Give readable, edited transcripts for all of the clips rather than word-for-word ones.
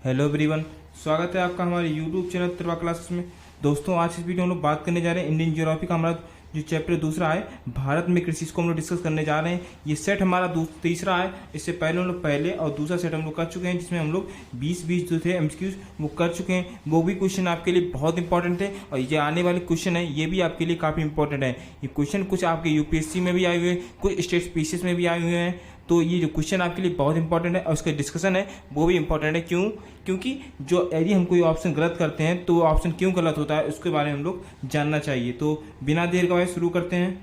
Hello everyone, स्वागत है आपका हमारे यूट्यूब चैनल त्रिवा क्लासेस में। दोस्तों, आज इस वीडियो में हम लोग बात करने जा रहे हैं इंडियन ज्योग्राफी का हमारा जो चैप्टर दूसरा है भारत में कृषि, इसको हम लोग डिस्कस करने जा रहे हैं। ये सेट हमारा तीसरा है। इससे पहले हम लोग पहले और दूसरा सेट हम लोग कर चुके हैं, जिसमें हम लोग 20 जो थे एमसीक्यूज वो कर चुके हैं। वो भी क्वेश्चन आपके लिए बहुत इंपॉर्टेंट है और ये आने वाले क्वेश्चन है ये भी आपके लिए काफ़ी इंपॉर्टेंट है। ये क्वेश्चन कुछ आपके यूपीएससी में भी आए हुए हैं, कुछ स्टेट स्पीसीज में भी आए हुए हैं। तो ये जो क्वेश्चन आपके लिए बहुत इंपॉर्टेंट है और उसका डिस्कशन है वो भी इंपॉर्टेंट है। क्योंकि जो यदि हम कोई ऑप्शन गलत करते हैं तो वो ऑप्शन क्यों गलत होता है उसके बारे में हम लोग जानना चाहिए। तो बिना देर गवाए शुरू करते हैं।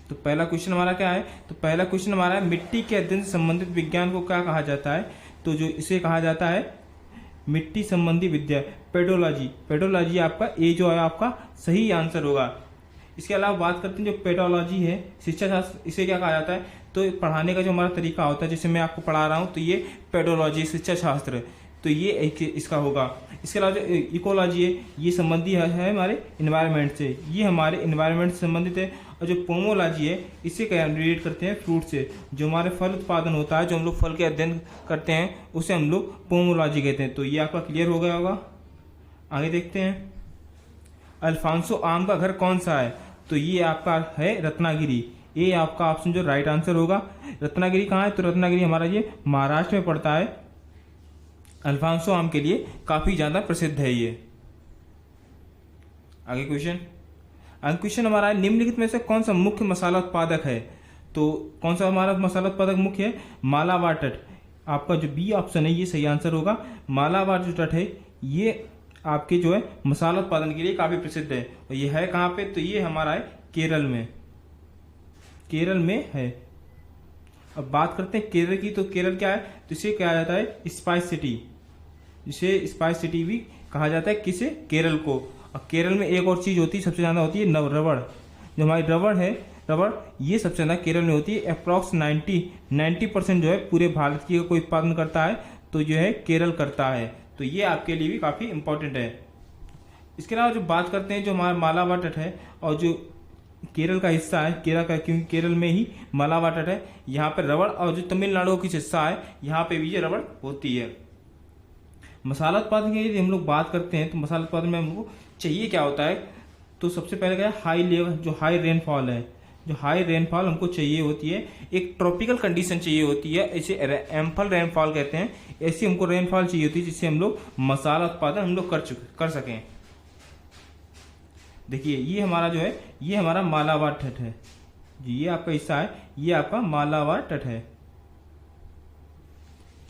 तो पहला क्वेश्चन हमारा क्या है? तो पहला क्वेश्चन हमारा है, मिट्टी के अध्ययन से संबंधित विज्ञान को क्या कहा जाता है? तो जो इसे कहा जाता है मिट्टी संबंधी विद्या, पेडोलॉजी। पेडोलॉजी आपका ए जो है आपका सही आंसर होगा। इसके अलावा बात करते हैं जो पेडोलॉजी है शिक्षा शास्त्र, इसे क्या कहा जाता है? तो पढ़ाने का जो हमारा तरीका होता है, जैसे मैं आपको पढ़ा रहा हूँ तो ये पेडोलॉजी शिक्षा शास्त्र, तो ये एक इसका होगा। इसके अलावा जो इकोलॉजी है ये संबंधी है हमारे इन्वायरमेंट से, ये हमारे इन्वायरमेंट से संबंधित है। और जो पोमोलॉजी है इससे क्या रिलेट करते हैं? फ्रूट से। जो हमारे फल उत्पादन होता है, जो हम लोग फल के अध्ययन करते हैं उसे हम लोग पोमोलॉजी कहते हैं। तो ये आपका क्लियर हो गया होगा। आगे देखते हैं, अल्फांसो आम का घर कौन सा है? तो ये आपका है रत्नागिरी। ये आपका ऑप्शन जो राइट आंसर होगा। रत्नागिरी कहाँ है? तो रत्नागिरी हमारा ये महाराष्ट्र में पड़ता है। अल्फांसो आम के लिए काफी ज्यादा प्रसिद्ध है ये। आगे क्वेश्चन हमारा है, निम्नलिखित में से कौन सा मुख्य मसाला उत्पादक है? तो कौन सा हमारा मसाला उत्पादक मुख्य है? मालाबार तट। आपका जो बी ऑप्शन है ये सही आंसर होगा। मालाबार जो तट है ये आपके जो है मसाला उत्पादन के लिए काफी प्रसिद्ध है। और ये है कहाँ पे? तो ये हमारा है केरल में। केरल में है। अब बात करते हैं केरल की, तो केरल क्या है? तो इसे कहा जाता है स्पाइस सिटी। इसे स्पाइस सिटी भी कहा जाता है। किसे? केरल को। और केरल में एक और चीज होती है सबसे ज्यादा होती है रबड़। जो हमारी रबड़ है, रबड़ ये सबसे ज्यादा केरल में होती है। अप्रॉक्स 90% जो है पूरे भारत की कोई उत्पादन करता है तो जो है केरल करता है। तो ये आपके लिए भी काफी इंपॉर्टेंट है। इसके अलावा जो बात करते हैं जो हमारा मालाबार तट है और जो केरल का हिस्सा है, केरल का, क्योंकि केरल में ही मालाबार तट है, यहाँ पे रबड़, और जो तमिलनाडु की हिस्सा है यहाँ पे भी ये रबड़ होती है। मसाला उत्पादन की यदि हम लोग बात करते हैं तो मसाला उत्पादन में हमको चाहिए क्या होता है? तो सबसे पहले क्या है? हाई लेवल, जो हाई रेनफॉल है, जो हाई रेनफॉल हमको चाहिए होती है। एक ट्रॉपिकल कंडीशन चाहिए होती है, इसे एम्पल रेनफॉल कहते हैं। ऐसी हमको रेनफॉल चाहिए होती है जिससे हम लोग मसाला उत्पादन हम लोग कर सकें। देखिए ये हमारा जो है ये हमारा मालाबार तट है जी, ये आपका हिस्सा है, ये आपका मालाबार तट है।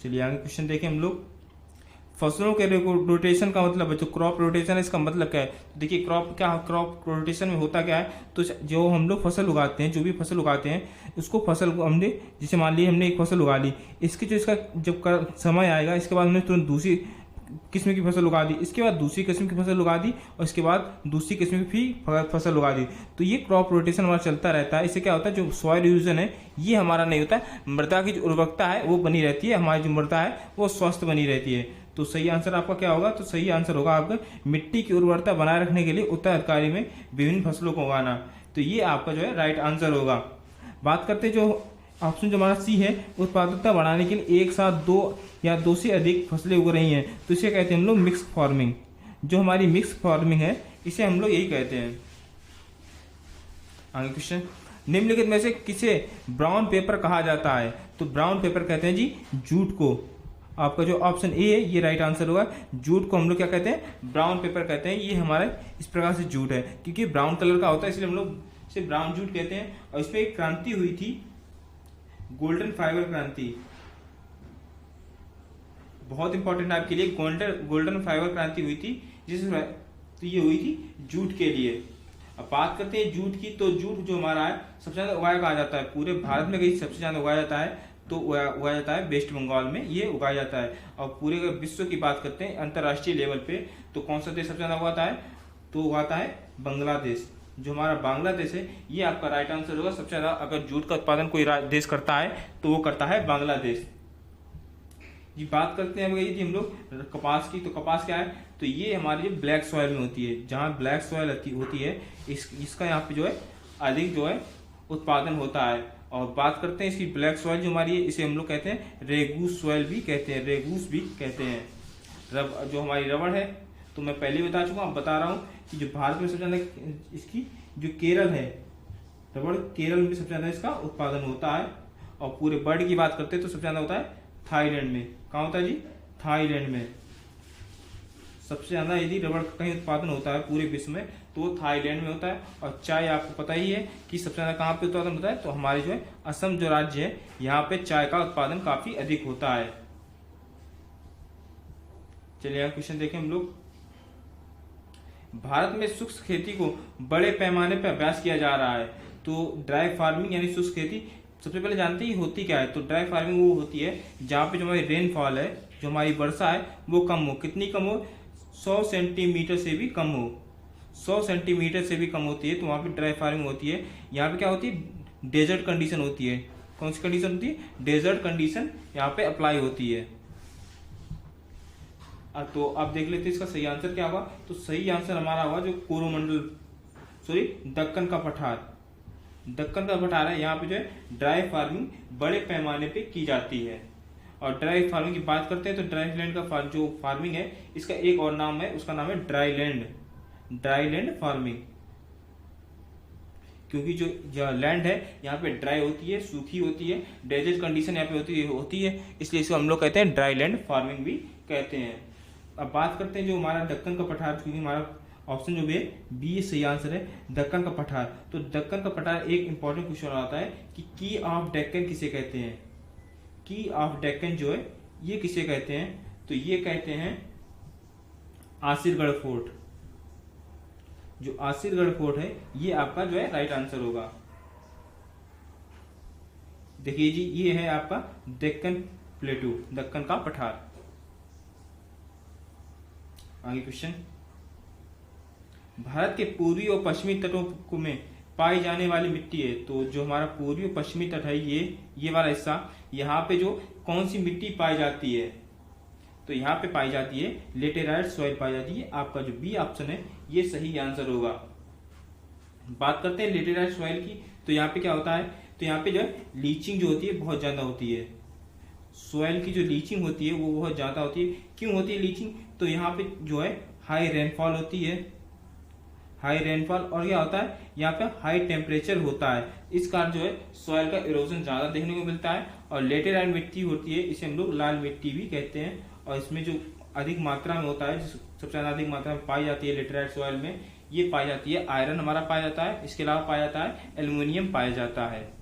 चलिए आगे क्वेश्चन देखें हम लोग। फसलों के रोटेशन का मतलब है, जो क्रॉप रोटेशन है इसका मतलब क्या है? तो देखिए क्रॉप रोटेशन में होता क्या है? तो जो हम लोग फसल उगाते हैं, जो भी फसल उगाते हैं उसको फसल को हमने, जैसे मान लीजिए हमने एक फसल उगा ली, इसकी जो इसका जब समय आएगा इसके बाद हमने तुरंत दूसरी किस्म की फसल उगा दी, इसके बाद दूसरी किस्म की फसल उगा दी और इसके बाद दूसरी किस्म की फसल उगा दी। तो ये क्रॉप रोटेशन हमारा चलता रहता है। इससे क्या होता है? जो सॉइल यूजन है ये हमारा नहीं होता, मृदा की जो उर्वरकता है वो बनी रहती है, हमारी जो मृदा है वो स्वस्थ बनी रहती है। तो सही आंसर आपका क्या होगा? तो सही आंसर होगा आपका मिट्टी की उर्वरता बनाए रखने के लिए उत्तराधिकारी में विभिन्न फसलों को उगाना। तो ये आपका जो है राइट आंसर होगा। बात करते हैं जो ऑप्शन जो हमारा सी है, उत्पादकता बढ़ाने के लिए एक साथ दो या दो से अधिक फसलें उग रही हैं, तो इसे कहते हैं हम लोग मिक्स फार्मिंग। जो हमारी मिक्स फार्मिंग है इसे हम लोग यही कहते हैं। आगे क्वेश्चन, निम्नलिखित में से किसे ब्राउन पेपर कहा जाता है? तो ब्राउन पेपर कहते हैं जी जूट को। आपका जो ऑप्शन ए है ये राइट आंसर होगा। जूट को हम लोग क्या कहते हैं? ब्राउन पेपर कहते हैं। ये हमारा इस प्रकार से जूट है, क्योंकि ब्राउन कलर का होता है इसलिए हम लोग इसे ब्राउन जूट कहते हैं। और इस पर एक क्रांति हुई थी, गोल्डन फाइबर क्रांति, बहुत इंपॉर्टेंट आपके लिए। गोल्डन फाइबर क्रांति हुई थी जिसमें, तो ये हुई थी जूट के लिए। अब बात करते हैं जूट की, तो जूट जो हमारा है सबसे ज्यादा उगाया कहा जाता है पूरे भारत में, कहीं सबसे ज्यादा उगाया जाता है तो उगाया जाता है वेस्ट बंगाल में ये उगाया जाता है। और पूरे विश्व की बात करते हैं अंतर्राष्ट्रीय लेवल पे, तो कौन सा देश सबसे ज्यादा उगाता है? तो उगाता है बांग्लादेश। जो हमारा बांग्लादेश है ये आपका राइट आंसर होगा। सबसे ज्यादा अगर जूट का उत्पादन कोई देश करता है तो वो करता है बांग्लादेश जी। बात करते हैं यदि हम लोग कपास की, तो कपास क्या है? तो ये हमारी ब्लैक सॉइल में होती है। जहाँ ब्लैक सॉइल होती है इसका यहाँ पे जो है अधिक जो है उत्पादन होता है। और बात करते हैं इसकी ब्लैक सॉइल जो हमारी है, इसे हम लोग कहते हैं रेगूस सॉइल भी कहते हैं, रेगूस भी कहते हैं। जो हमारी रबड़ है तो मैं पहले ही बता चुका हूँ, बता रहा हूँ कि जो भारत में सबसे ज़्यादा इसकी जो केरल है, रबड़ केरल में सबसे ज़्यादा इसका उत्पादन होता है। और पूरे वर्ल्ड की बात करते हैं तो सबसे ज़्यादा होता है थाईलैंड में। कहाँ होता है जी? थाईलैंड में सबसे ज़्यादा यदि रबड़ का कहीं उत्पादन होता है पूरे विश्व में तो वो थाईलैंड में होता है। और चाय आपको पता ही है कि सबसे ज़्यादा कहाँ पे उत्पादन होता है, तो हमारे जो है असम जो राज्य है यहाँ पे चाय का उत्पादन काफ़ी अधिक होता है। चलिए यहाँ क्वेश्चन देखें हम लोग। भारत में शुष्क खेती को बड़े पैमाने पर अभ्यास किया जा रहा है, तो ड्राई फार्मिंग यानी शुष्क खेती सबसे पहले जानते ही होती क्या है। तो ड्राई फार्मिंग वो होती है जहाँ पे जो हमारी रेनफॉल है, जो हमारी वर्षा है वो कम हो। कितनी कम हो? 100 सेंटीमीटर से भी कम हो, 100 सेंटीमीटर से भी कम होती है तो वहाँ पे ड्राई फार्मिंग होती है। यहाँ पे क्या होती है? डेजर्ट कंडीशन होती है। कौन सी कंडीशन होती है? डेजर्ट कंडीशन यहाँ पे अप्लाई होती है। तो अब देख लेते हैं इसका सही आंसर क्या होगा। तो सही आंसर हमारा होगा जो कोरोमंडल, सॉरी दक्कन का पठार, दक्कन का पठार है। यहाँ पे जो है ड्राई फार्मिंग बड़े पैमाने पे की जाती है। और ड्राई फार्मिंग की बात करते हैं तो ड्राई लैंड का जो फार्मिंग है इसका एक और नाम है, उसका नाम है dry land, dry land farming. क्योंकि जो लैंड है यहाँ पे ड्राई होती है, सूखी होती है, डेजर्ट कंडीशन यहाँ पे होती है, इसलिए इसको हम लोग कहते हैं ड्राई लैंड फार्मिंग भी कहते हैं। अब बात करते हैं जो हमारा दक्कन का पठार, क्योंकि हमारा ऑप्शन जो भी है बी सही आंसर है, दक्कन का पठार। तो दक्कन का पठार एक इंपॉर्टेंट क्वेश्चन आता है कि की ऑफ डेक्कन किसे कहते हैं। की ऑफ डेक्कन जो है ये किसे कहते हैं, तो ये कहते हैं आसिरगढ़ फोर्ट। जो आसिरगढ़ फोर्ट है ये आपका जो है राइट आंसर होगा। देखिए जी ये है आपका डेक्कन प्लेटू, दक्कन का पठार। आगे क्वेश्चन, भारत के पूर्वी और पश्चिमी तटों में पाई जाने वाली मिट्टी है। तो जो हमारा पूर्वी और पश्चिमी तट है ये वाला हिस्सा, यहाँ पे जो कौन सी मिट्टी पाई जाती है, तो यहाँ पे पाई जाती है लेटेराइट सॉइल पाई जाती है। आपका जो बी ऑप्शन है ये सही आंसर होगा। बात करते हैं लेटेराइट सॉइल की, तो यहाँ पे क्या होता है, तो यहाँ पे जो है लीचिंग जो होती है बहुत ज्यादा होती है। सॉइल की जो लीचिंग होती है वो बहुत ज्यादा होती है। क्यों होती है लीचिंग, तो यहाँ पे जो है हाई रेनफॉल होती है, हाई रेनफॉल, और क्या होता है यहाँ पे हाई टेम्परेचर होता है, इस कारण जो है सॉइल का इरोजन ज्यादा देखने को मिलता है। और लेटेराइट मिट्टी होती है, इसे हम लोग लाल मिट्टी भी कहते हैं। और इसमें जो अधिक मात्रा में होता है, सबसे ज्यादा अधिक मात्रा में पाई जाती है लेटेराइट सॉइल में, ये पाई जाती है आयरन हमारा पाया जाता है, इसके अलावा पाया जाता है एल्यूमिनियम पाया जाता है।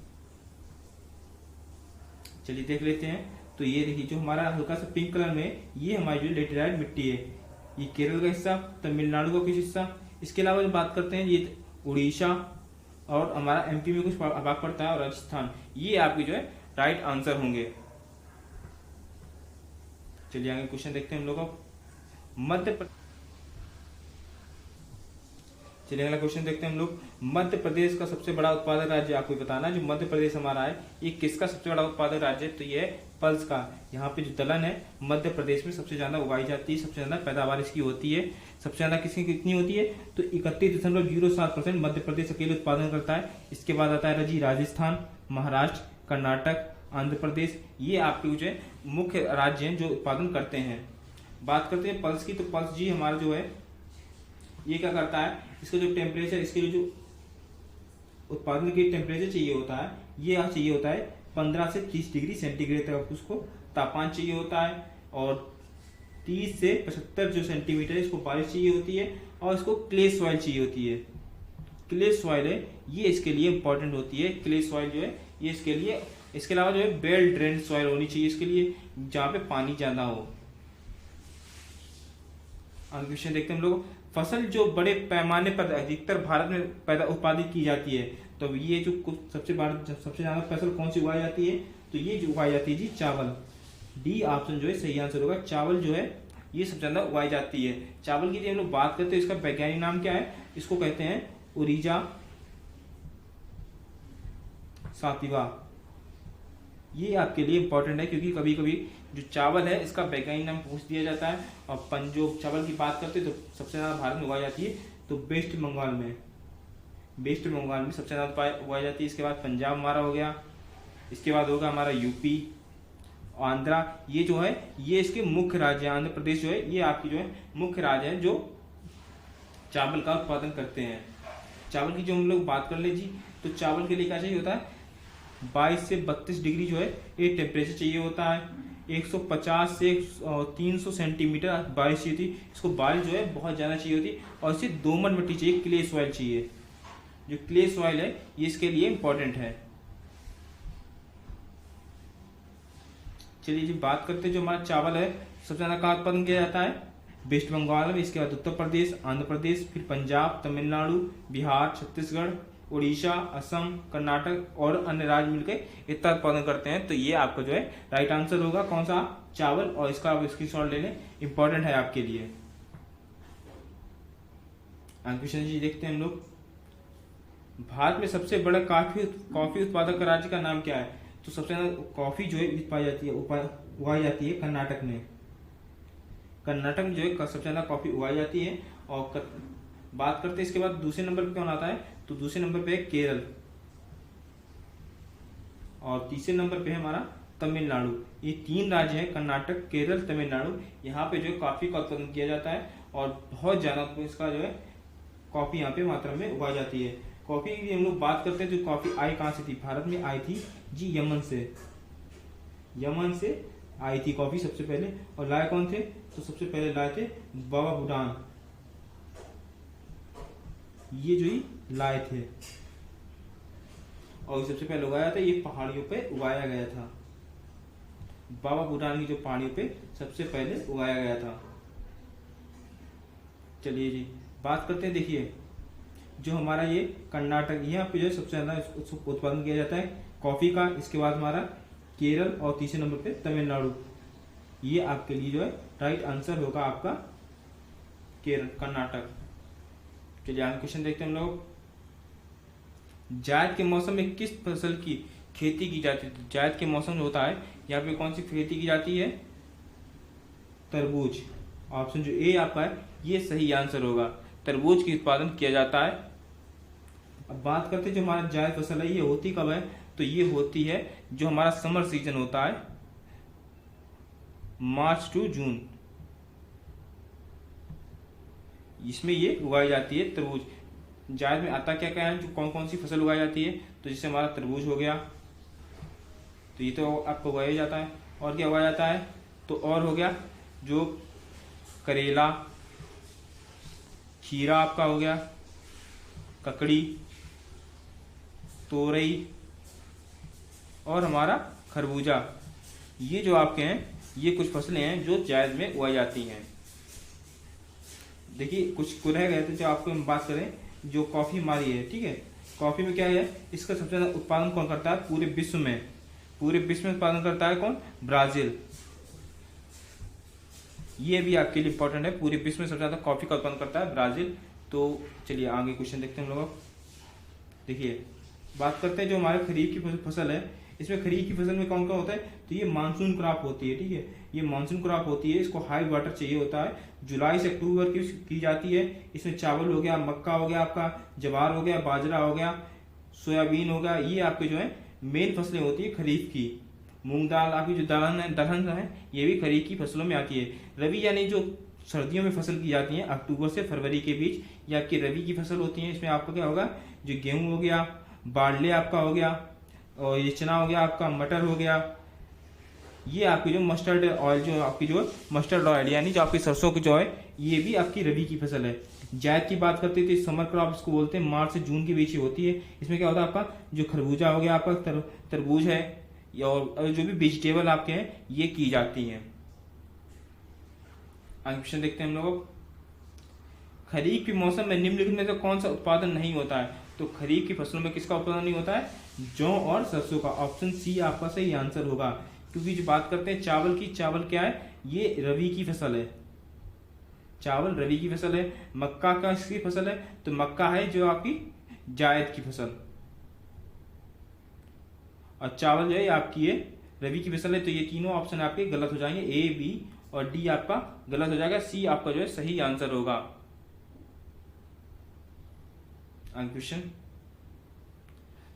चलिए देख लेते हैं। तो ये देखिए जो हमारा हल्का सा पिंक कलर में ये हमारी जो लेटेराइट मिट्टी है, ये केरल का हिस्सा, तमिलनाडु का कुछ हिस्सा। इसके अलावा जो बात करते हैं ये उड़ीसा और हमारा एमपी में कुछ भाग पड़ता है और राजस्थान, ये आपके जो है राइट आंसर होंगे। चलिए आगे क्वेश्चन देखते हैं हम लोग। चलिए अगला क्वेश्चन देखते हैं हम लोग। मध्य प्रदेश का सबसे बड़ा उत्पादक राज्य आपको बताना है। जो मध्य प्रदेश हमारा है ये किसका सबसे बड़ा उत्पादक राज्य है, तो ये है पल्स का। यहाँ पे जो दलहन है मध्य प्रदेश में सबसे ज्यादा उगाई जाती है, सबसे ज्यादा पैदावार इसकी होती है। सबसे ज्यादा किसकी कितनी होती है, तो 31.07% मध्य प्रदेश अकेले उत्पादन करता है। इसके बाद आता है जी राजस्थान, महाराष्ट्र, कर्नाटक, आंध्र प्रदेश, ये आपके जो है मुख्य राज्य हैं जो उत्पादन करते हैं। बात करते हैं पल्स की, तो पल्स जी हमारा जो है ये क्या करता है, इसका जो टेम्परेचर, इसके जो उत्पादन की टेम्परेचर चाहिए होता है, ये यहाँ चाहिए होता है 15 से 30 डिग्री सेंटीग्रेड तक उसको तापमान चाहिए होता है। और 30 से 75 जो सेंटीमीटर इसको बारिश चाहिए होती है। और इसको क्ले सॉइल चाहिए होती है। क्ले सॉइल है ये इसके लिए इंपॉर्टेंट होती है। क्ले सॉइल जो है ये इसके लिए, इसके अलावा जो है वेल ड्रेन्ड सॉइल होनी चाहिए इसके लिए, जहाँ पे पानी ज्यादा हो। आगे क्वेश्चन देखते हैं हम लोग। फसल जो बड़े पैमाने पर अधिकतर भारत में उत्पादित की जाती है, तो ये जो सबसे ज्यादा फसल कौन सी उगाई जाती है, तो ये जो उगाई जाती है जी चावल। डी ऑप्शन जो है सही आंसर होगा। चावल जो है ये सबसे ज्यादा उगाई जाती है। चावल की हम लोग बात करते हैं, इसका वैज्ञानिक नाम क्या है, इसको कहते हैं उरीजा सातिवा। ये आपके लिए इंपॉर्टेंट है क्योंकि कभी कभी जो चावल है इसका वैज्ञानिक नाम पूछ दिया जाता है। और पंजाब चावल की बात करते हैं तो सबसे ज्यादा भारत में उगाई जाती है, तो वेस्ट बंगाल में सबसे ज्यादा उगाई जाती है। इसके बाद पंजाब हमारा हो गया, इसके बाद होगा हमारा यूपी, आंध्रा, ये जो है ये इसके मुख्य राज्य हैं। आंध्र प्रदेश जो है ये आपकी जो है मुख्य राज्य है जो चावल का उत्पादन करते हैं। चावल की जो हम लोग बात कर ले जी, तो चावल के लिए क्या चाहिए होता है, 22 से 32 डिग्री जो है ये टेम्परेचर चाहिए होता है। 150 से 300 सेंटीमीटर बारिश चाहिए थी। इसको बारिश जो है बहुत ज़्यादा चाहिए होती, और इसे दोमट मिट्टी चाहिए, क्ले सॉइल चाहिए। जो क्ले सॉइल है ये इसके लिए इंपॉर्टेंट है। चलिए जी बात करते हैं जो हमारा चावल है सबसे ज़्यादा कहाँ उत्पादन किया जाता है, वेस्ट बंगाल में, इसके बाद उत्तर प्रदेश, आंध्र प्रदेश, फिर पंजाब, तमिलनाडु, बिहार, छत्तीसगढ़, उड़ीसा, असम, कर्नाटक और अन्य राज्य मिलकर इतना उत्पादन करते हैं। तो ये आपका जो है राइट आंसर होगा कौन सा, चावल, और इसका आप स्क्रीनशॉट ले लें, इंपॉर्टेंट है आपके लिए। क्वेश्चन जी देखते हैं हम लोग, भारत में सबसे बड़ा कॉफी उत्पादक राज्य का नाम क्या है। तो सबसे ज्यादा कॉफी जो है उगाई जाती है कर्नाटक में। कर्नाटक में जो है सबसे ज्यादा कॉफी उगाई जाती है। और बात करते हैं इसके बाद दूसरे नंबर पे कौन आता है, तो दूसरे नंबर पे है केरल, और तीसरे नंबर पे है हमारा तमिलनाडु। ये 3 राज्य हैं, कर्नाटक, केरल, तमिलनाडु। यहाँ पे जो है कॉफी का उत्पादन किया जाता है, और बहुत ज्यादा इसका जो है कॉफी यहाँ पे मात्रा में उगाई जाती है। कॉफी की हम लोग बात करते हैं, जो कॉफी आई कहाँ से थी, भारत में आई थी जी यमन से। यमन से आई थी कॉफी सबसे पहले, और लाए कौन थे, तो सबसे पहले लाए थे बाबा भूटान, ये जो ही लाए थे, और सबसे पहले उगाया था, ये पहाड़ियों पे उगाया गया था। बाबा भूटान की जो पहाड़ियों पे सबसे पहले उगाया गया था। चलिए जी बात करते हैं, देखिए जो हमारा ये कर्नाटक, यहाँ पे जो है सबसे ज्यादा उत्पादन किया जाता है कॉफी का। इसके बाद हमारा केरल, और तीसरे नंबर पे तमिलनाडु। ये आपके लिए जो है राइट आंसर होगा आपका केरल, कर्नाटक। चलिए आगे क्वेश्चन देखते हैं हम लोग, जायद के मौसम में किस फसल की खेती की जाती है। जायद के मौसम जो होता है यहाँ पे कौन सी खेती की जाती है, तरबूज। ऑप्शन जो ए आपका है ये सही आंसर होगा, तरबूज की उत्पादन किया जाता है। अब बात करते हैं जो हमारा जायद फसल है ये होती कब है, तो ये होती है जो हमारा समर सीजन होता है, मार्च टू जून, इसमें ये उगाई जाती है तरबूज। जायद में आता क्या क्या है, जो कौन कौन सी फसल उगाई जाती है, तो जिससे हमारा तरबूज हो गया, तो ये तो आपको उगाया जाता है। और क्या उगाया जाता है, तो और हो गया जो करेला, खीरा आपका हो गया, ककड़ी, तोरई, और हमारा खरबूजा। ये जो आपके हैं ये कुछ फसलें हैं जो जायद में उगाई जाती हैं। देखिए कुछ रह गए थे जो आपको हम बात करें, जो कॉफी हमारी है, ठीक है, कॉफी में क्या है, इसका सबसे ज्यादा उत्पादन कौन करता है पूरे विश्व में, पूरे विश्व में उत्पादन करता है कौन, ब्राजील। ये भी आपके लिए इंपॉर्टेंट है, पूरे विश्व में सबसे ज्यादा कॉफी का उत्पादन करता है ब्राजील। तो चलिए आगे क्वेश्चन देखते हैं हम लोग। देखिए बात करते हैं जो हमारे खरीफ की फसल है, इसमें खरीफ की फसल में कौन कौन होता है, तो ये मानसून क्रॉप होती है, ठीक है, ये मानसून क्रॉप होती है। इसको हाई वाटर चाहिए होता है, जुलाई से अक्टूबर की जाती है। इसमें चावल हो गया, मक्का हो गया, आपका ज्वार हो गया, बाजरा हो गया, सोयाबीन हो गया, ये आपके जो है मेन फसलें होती है खरीफ की। मूंग दाल आपकी जो दलहन है ये भी खरीफ की फसलों में आती है। रबी यानी जो सर्दियों में फसल की जाती है अक्टूबर से फरवरी के बीच, ये आपकी रबी की फसल होती है। इसमें आपका क्या होगा, जो गेहूं हो गया, बारले आपका हो गया, और ये चना हो गया, आपका मटर हो गया। ये आपकी जो मस्टर्ड ऑयल, जो आपकी जो मस्टर्ड ऑयल यानी जो आपकी सरसों की जो है, ये भी आपकी रबी की फसल है। जायद की बात करते थे, समर क्रॉप इसको बोलते हैं, मार्च से जून के बीच ही होती है। इसमें क्या होता है, आपका जो खरबूजा हो गया, आपका तरबूज है, और जो भी वेजिटेबल आपके हैं ये की जाती हैं। आगे क्वेश्चन देखते हैं हम लोग, खरीफ के मौसम में निम्नलिखित में से कौन सा उत्पादन नहीं होता है। तो खरीफ की फसलों में किसका उत्पादन नहीं होता है, जौ और सरसों का। ऑप्शन सी आपका सही आंसर होगा, क्योंकि जो बात करते हैं चावल की, चावल क्या है, ये रबी की फसल है, चावल रबी की फसल है। मक्का का किसकी फसल है, तो मक्का है जो आपकी जायद की फसल, और चावल जो है आपकी ये रबी की फसल है। तो ये तीनों ऑप्शन आपके गलत हो जाएंगे, ए, बी और डी आपका गलत हो जाएगा, सी आपका जो है सही आंसर होगा। क्वेश्चन,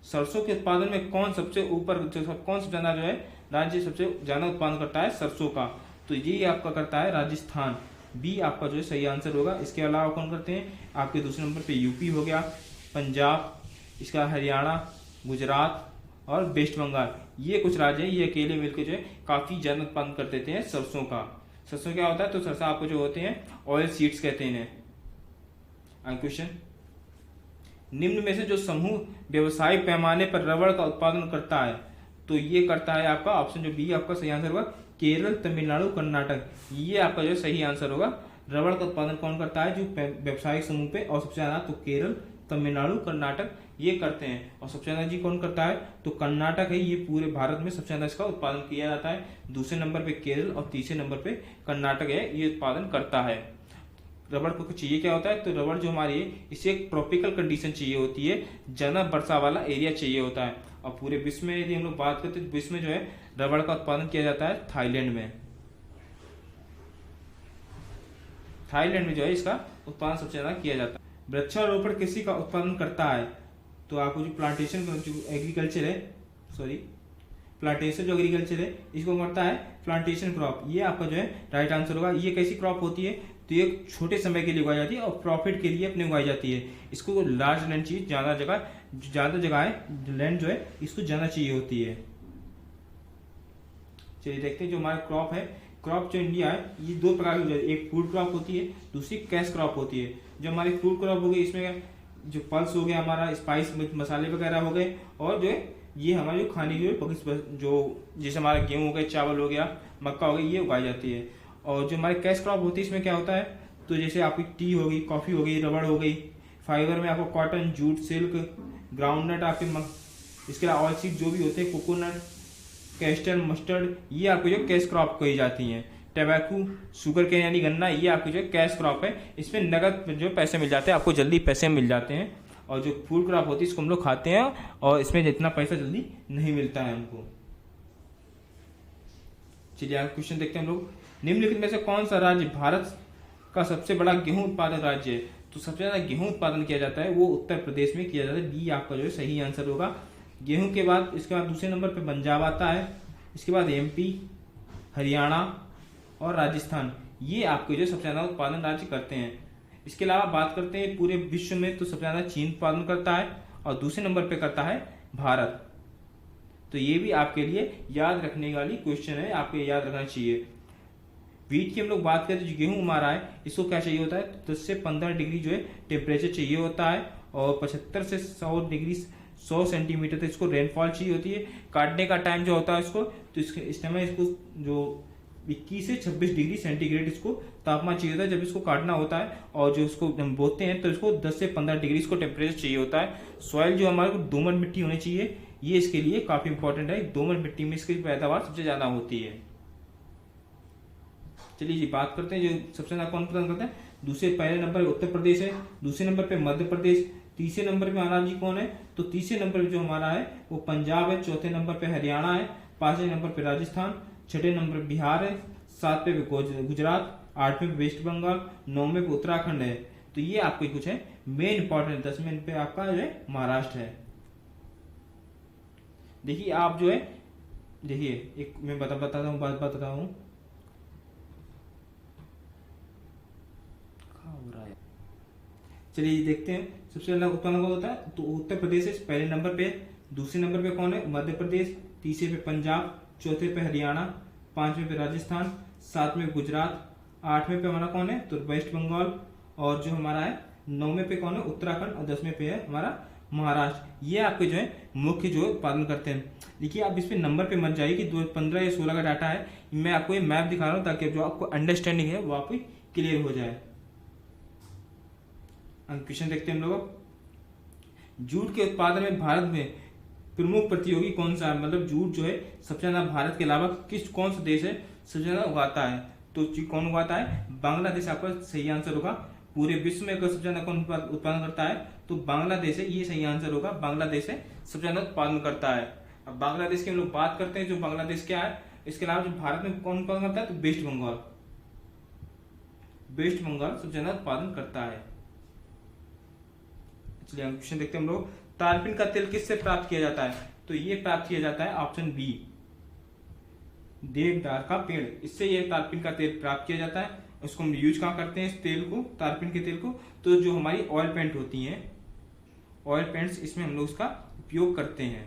सरसों के उत्पादन में कौन सबसे ऊपर, कौन सा ज्यादा जो है राज्य सबसे ज्यादा उत्पादन करता है सरसों का, तो ये आपका करता है राजस्थान। बी आपका जो है सही आंसर होगा। इसके अलावा कौन करते हैं आपके दूसरे नंबर पे यूपी हो गया, पंजाब, इसका हरियाणा, गुजरात और वेस्ट बंगाल, ये कुछ राज्य हैं, ये अकेले मिलकर जो है काफी ज्यादा उत्पादन कर देते हैं सरसों का। सरसों क्या होता है, तो सरसों आपको जो होते हैं ऑयल सीड्स कहते हैं इन्हें। क्वेश्चन, निम्न में से जो समूह व्यवसायिक पैमाने पर रबड़ का उत्पादन करता है, तो ये करता है आपका ऑप्शन जो बी आपका सही आंसर होगा, केरल, तमिलनाडु, कर्नाटक, ये आपका जो सही आंसर होगा। रबड़ का उत्पादन कौन करता है जो व्यवसायिक समूह पे, और सबसे ज्यादा तो केरल, तमिलनाडु, कर्नाटक ये करते हैं। और सबसे ज्यादा जी कौन करता है, तो कर्नाटक है, ये पूरे भारत में सबसे ज्यादा इसका उत्पादन किया जाता है। दूसरे नंबर पे केरल और तीसरे नंबर पे कर्नाटक है, ये उत्पादन करता है। रबड़ को चाहिए क्या होता है, तो रबड़ जो हमारी है इसे एक ट्रॉपिकल कंडीशन चाहिए होती है, ज्यादा वर्षा वाला एरिया चाहिए होता है। और पूरे विश्व में यदि हम लोग बात करते हैं तो विश्व में जो है रबड़ का उत्पादन किया जाता है थाईलैंड में। थाईलैंड में जो है इसका उत्पादन सबसे ज्यादा किया जाता है। वृक्षारोपण कृषि का उत्पादन करता है, तो आपको जो प्लांटेशन जो एग्रीकल्चर है, प्लांटेशन जो एग्रीकल्चर है इसको करता है प्लांटेशन क्रॉप, ये आपका जो है राइट आंसर होगा। ये कैसी क्रॉप होती है, तो ये छोटे समय के लिए उगाई जाती है और प्रॉफिट के लिए अपने उगाई जाती है। इसको लार्ज लैंड चाहिए, ज्यादा जगह है, लैंड जो है इसको ज्यादा चाहिए होती है। चलिए देखते हैं जो हमारा क्रॉप है, क्रॉप जो इंडिया है ये दो प्रकार की, एक फूड क्रॉप होती है, दूसरी कैश क्रॉप होती है। जो हमारी फूड क्रॉप हो गई इसमें जो पल्स हो गया हमारा, स्पाइस मसाले वगैरह हो गए, और जो है ये हमारे जो खाने की जो जैसे हमारा गेहूं हो गया, चावल हो गया, मक्का हो गया, ये उगाई जाती है। और जो हमारी कैश क्रॉप होती है इसमें क्या होता है, तो जैसे आपकी टी हो गई, कॉफी हो गई, रबड़ हो गई, फाइबर में आपको कॉटन, जूट, सिल्क, ग्राउंडनट आपके इसके अलावा ऑयल सीड जो भी होते हैं, कोकोनट, कैस्टर, मस्टर्ड, ये आपको जो कैश क्रॉप कही जाती हैं। टैबाकू, शुगर केन यानी गन्ना, ये आपकी जो कैश क्रॉप है, इसमें नगद जो पैसे मिल जाते हैं, आपको जल्दी पैसे मिल जाते हैं। और जो फूड क्रॉप होती है इसको हम लोग खाते हैं और इसमें जितना पैसा जल्दी नहीं मिलता है हमको। चलिए आगे क्वेश्चन देखते हैं हम लोग। निम्नलिखित में से कौन सा राज्य भारत का सबसे बड़ा गेहूं उत्पादक राज्य है, तो सबसे ज्यादा गेहूं उत्पादन किया जाता है वो उत्तर प्रदेश में किया जाता है। बी आपका जो है सही आंसर होगा। गेहूं के बाद इसके बाद दूसरे नंबर पे पंजाब आता है, इसके बाद एमपी, हरियाणा और राजस्थान, ये आपके जो सबसे ज्यादा उत्पादन राज्य करते हैं। इसके अलावा बात करते हैं पूरे विश्व में, तो सबसे ज्यादा चीन उत्पादन करता है और दूसरे नंबर पे करता है भारत। तो ये भी आपके लिए याद रखने वाली क्वेश्चन है, आपको याद रखना चाहिए। वीट की हम लोग बात करें तो जो गेहूं हमारा है इसको क्या चाहिए होता है, 10 से 15 डिग्री जो है टेम्परेचर चाहिए होता है, और 75 से 100 डिग्री 100 सेंटीमीटर तक इसको रेनफॉल चाहिए होती है। काटने का टाइम जो होता है इसको, तो इस समय इसको जो 21 से 26 डिग्री सेंटीग्रेड इसको तापमान चाहिए होता है जब इसको काटना होता है। और जो इसको हम बोते हैं तो इसको 10 से 15 डिग्री इसको टेम्परेचर चाहिए होता है। सॉइल जो हमारे को दोमट मिट्टी होनी चाहिए, ये इसके लिए काफी इंपॉर्टेंट है। दोमट मिट्टी में इसकी पैदावार सबसे ज्यादा होती है। चलिए जी बात करते हैं जो सबसे ज्यादा कौन पसंद करता है। दूसरे पहले नंबर उत्तर प्रदेश है, दूसरे नंबर पे मध्य प्रदेश, तीसरे नंबर पे महाराज जी कौन है, तो तीसरे नंबर पे जो हमारा है वो पंजाब है, चौथे नंबर पे हरियाणा है, पांचवें नंबर पे राजस्थान, छठे नंबर पे बिहार है, सातवें पे गुजरात, आठवें पे वेस्ट बंगाल, नौवें पे उत्तराखंड है। तो ये आपको कुछ है मेन इंपॉर्टेंट। 10वें पे आपका जो है महाराष्ट्र है। देखिए आप जो है, देखिए एक मैं बताता हूँ, बात बताता हूँ। चलिए देखते हैं सबसे ज्यादा उत्पादन कौन होता है, तो उत्तर प्रदेश है पहले नंबर पे, दूसरे नंबर पे कौन है मध्य प्रदेश, तीसरे पे पंजाब, चौथे पे हरियाणा, पांचवें पे राजस्थान, सातवें गुजरात, आठवें पे हमारा कौन है तो वेस्ट बंगाल, और जो हमारा है नौवें पे कौन है उत्तराखंड, और 10वें पे है हमारा महाराष्ट्र। ये आपके जो है मुख्य जो उत्पादन करते हैं। देखिए आप इस पे नंबर पे मत जाइए कि 15 या 16 का डाटा है, मैं आपको ये मैप दिखा रहा हूँ ताकि जो आपको अंडरस्टैंडिंग है वो आपको क्लियर हो जाए। क्वेश्चन देखते हैं हम लोग। जूट के उत्पादन में भारत में प्रमुख प्रतियोगी कौन सा है, मतलब जूट जो है सबसे ज्यादा भारत के अलावा कौन सा देश है सबसे ज्यादा उगाता है, तो कौन उगाता है, बांग्लादेश आपका सही आंसर होगा। पूरे विश्व में अगर सबसे ज्यादा कौन उत्पादन करता है तो बांग्लादेश है, ये सही आंसर होगा। बांग्लादेश है सबसे ज्यादा उत्पादन करता है। अब बांग्लादेश की हम लोग बात करते हैं, जो बांग्लादेश क्या है, इसके अलावा जो भारत में कौन उत्पादन करता है तो वेस्ट बंगाल, सबसे ज्यादा उत्पादन करता है। चलिए क्वेश्चन देखते हैं हम लोग। तारपीन का तेल किससे प्राप्त किया जाता है? तो ये प्राप्त किया जाता है ऑप्शन बी, देवदार का पेड़, इससे ये तारपीन का तेल प्राप्त किया जाता है। उसको हम यूज कहाँ करते हैं इस तेल को, तारपीन के तेल को? तो जो हमारी ऑयल पेंट होती हैं, ऑयल पेंट्स, इसमें हम लोग उसका उपयोग करते हैं।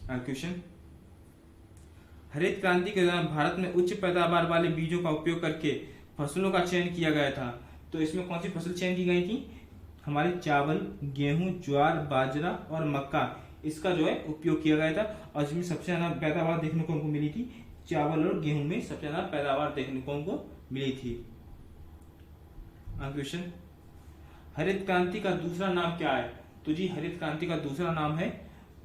क्वेश्चन, हरित क्रांति के दौरान भारत में उच्च पैदावार वाले बीजों का उपयोग करके फसलों का चयन किया गया था। तो इसमें कौन सी फसल चयन की गई थी? हमारे चावल, गेहूं, ज्वार, बाजरा और मक्का, इसका जो है उपयोग किया गया था। और इसमें सबसे ज्यादा पैदावार देखने को हमको मिली थी चावल और गेहूं में, सबसे ज्यादा पैदावार देखने को हमको मिली थी। क्वेश्चन, हरित क्रांति का दूसरा नाम क्या है? तो जी हरित क्रांति का दूसरा नाम है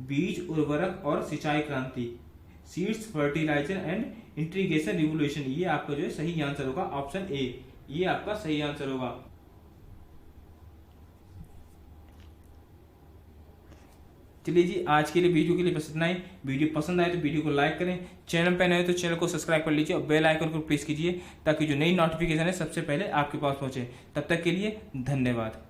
बीज, उर्वरक और सिंचाई क्रांति, seeds, fertiliser and irrigation revolution. ये आपका जो है सही आंसर होगा, ऑप्शन ए, ये आपका सही आंसर होगा। चलिए जी, आज के लिए वीडियो के लिए बस इतना ही। वीडियो पसंद आए तो वीडियो को लाइक करें, चैनल पर नए हो तो चैनल को सब्सक्राइब कर लीजिए और बेल आइकन को प्रेस कीजिए ताकि जो नई नोटिफिकेशन है सबसे पहले आपके पास पहुंचे। तब तक के लिए धन्यवाद।